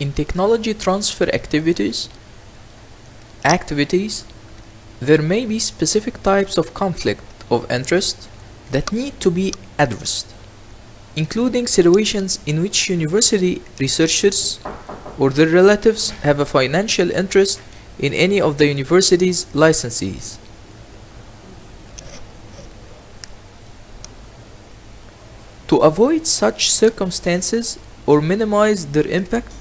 In technology transfer activities, there may be specific types of conflict of interest that need to be addressed, including situations in which university researchers or their relatives have a financial interest in any of the university's licensees. To avoid such circumstances or minimize their impact,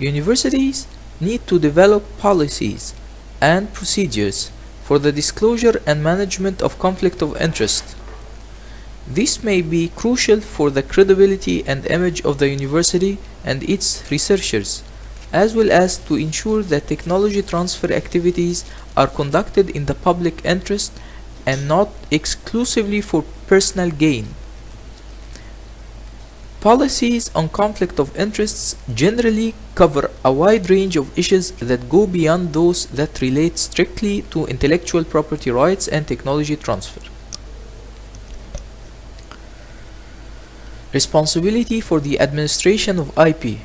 universities need to develop policies and procedures for the disclosure and management of conflict of interest. This may be crucial for the credibility and image of the university and its researchers, as well as to ensure that technology transfer activities are conducted in the public interest and not exclusively for personal gain. Policies on conflict of interests generally cover a wide range of issues that go beyond those that relate strictly to intellectual property rights and technology transfer. Responsibility for the administration of IP.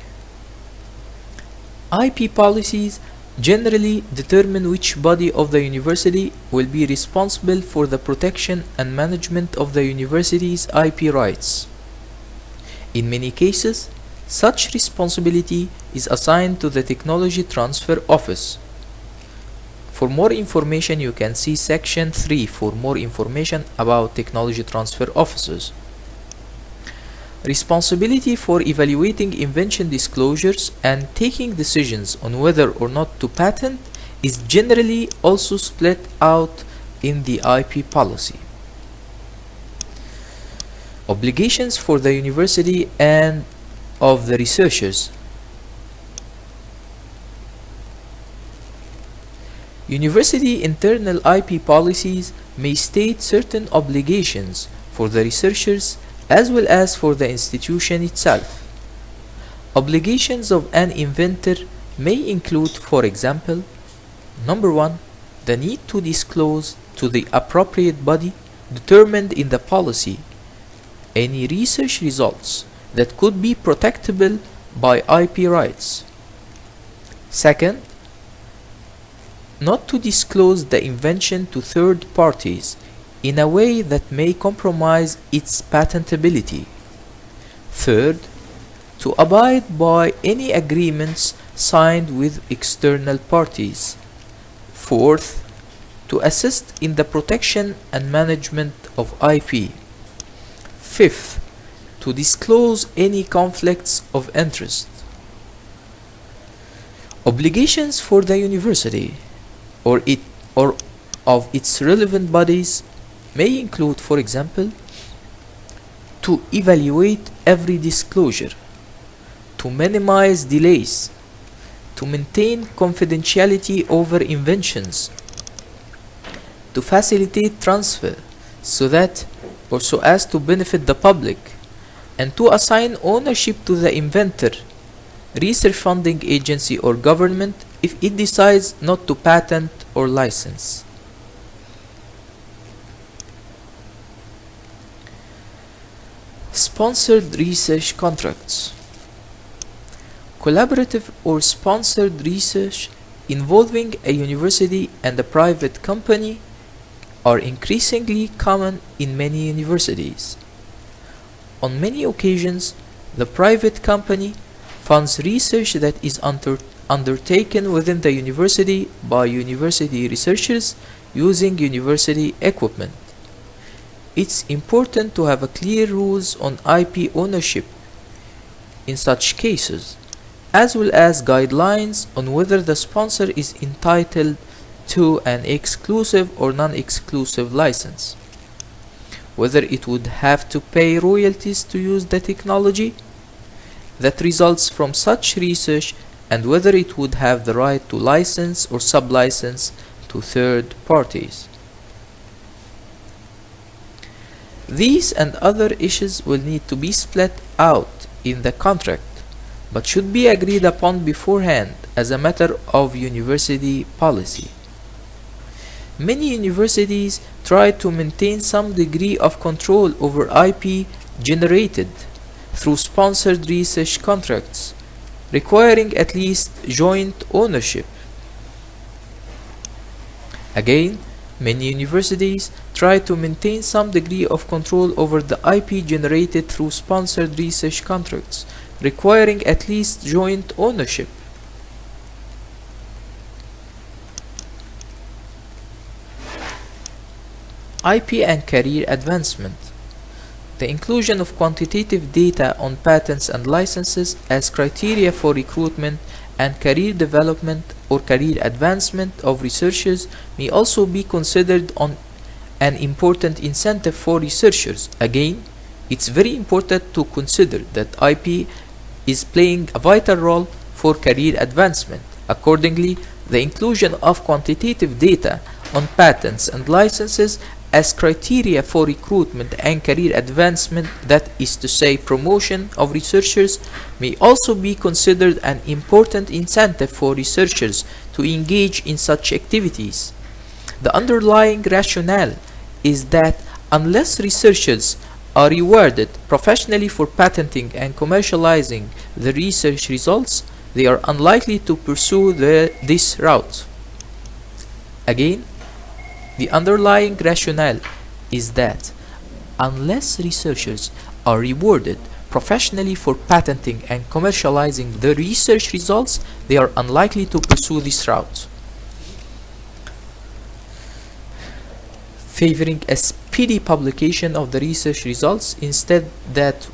IP policies generally determine which body of the university will be responsible for the protection and management of the university's IP rights. In many cases, such responsibility is assigned to the Technology Transfer Office. For more information, you can see Section 3 for more information about Technology Transfer Offices. Responsibility for evaluating invention disclosures and taking decisions on whether or not to patent is generally also split out in the IP policy. Obligations for the university and of the researchers. University internal IP policies may state certain obligations for the researchers as well as for the institution itself. Obligations of an inventor may include, for example, number 1, the need to disclose to the appropriate body determined in the policy any research results that could be protectable by IP rights. Second, not to disclose the invention to third parties in a way that may compromise its patentability. Third, to abide by any agreements signed with external parties. Fourth, to assist in the protection and management of IP. Fifth, to disclose any conflicts of interest. Obligations for the university or of its relevant bodies may include, for example, to evaluate every disclosure, to minimize delays, to maintain confidentiality over inventions, to facilitate transfer so as to benefit the public, and to assign ownership to the inventor, research funding agency or government if it decides not to patent or license. Sponsored research contracts. Collaborative or sponsored research involving a university and a private company are increasingly common in many universities. On many occasions, the private company funds research that is undertaken within the university by university researchers using university equipment. It's important to have clear rules on IP ownership in such cases, as well as guidelines on whether the sponsor is entitled to an exclusive or non-exclusive license, whether it would have to pay royalties to use the technology that results from such research, and whether it would have the right to license or sub-license to third parties. These and other issues will need to be split out in the contract, but should be agreed upon beforehand as a matter of university policy. Many universities try to maintain some degree of control over IP generated through sponsored research contracts requiring at least joint ownership. Again, many universities try to maintain some degree of control over the IP generated through sponsored research contracts, requiring at least joint ownership. IP and career advancement. The inclusion of quantitative data on patents and licenses as criteria for recruitment and career development or career advancement of researchers may also be considered an important incentive for researchers. Again, it's very important to consider that IP is playing a vital role for career advancement. Accordingly, the inclusion of quantitative data on patents and licenses as criteria for recruitment and career advancement, that is to say promotion of researchers, may also be considered an important incentive for researchers to engage in such activities. The underlying rationale is that unless researchers are rewarded professionally for patenting and commercializing the research results, they are unlikely to pursue this route. Again, the underlying rationale is that unless researchers are rewarded professionally for patenting and commercializing the research results, they are unlikely to pursue this route. Favoring a speedy publication of the research results instead that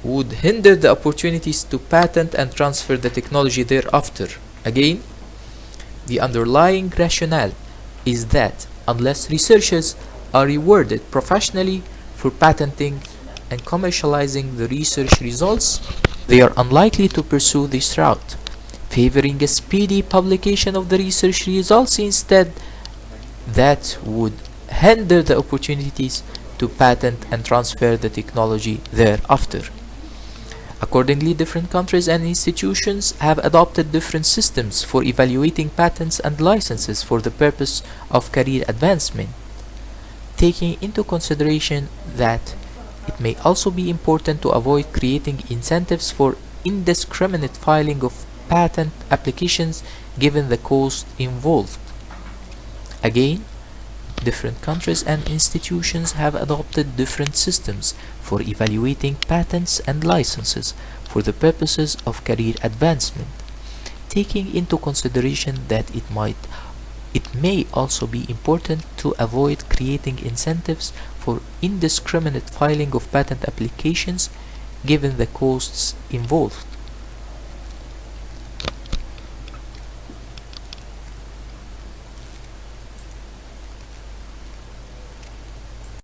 would hinder the opportunities to patent and transfer the technology thereafter. Again, the underlying rationale is that unless researchers are rewarded professionally for patenting and commercializing the research results, they are unlikely to pursue this route. Favoring a speedy publication of the research results instead that would hinder the opportunities to patent and transfer the technology thereafter. Accordingly, different countries and institutions have adopted different systems for evaluating patents and licenses for the purpose of career advancement, taking into consideration that it may also be important to avoid creating incentives for indiscriminate filing of patent applications given the cost involved. Again, different countries and institutions have adopted different systems for evaluating patents and licenses for the purposes of career advancement, taking into consideration that it may also be important to avoid creating incentives for indiscriminate filing of patent applications given the costs involved.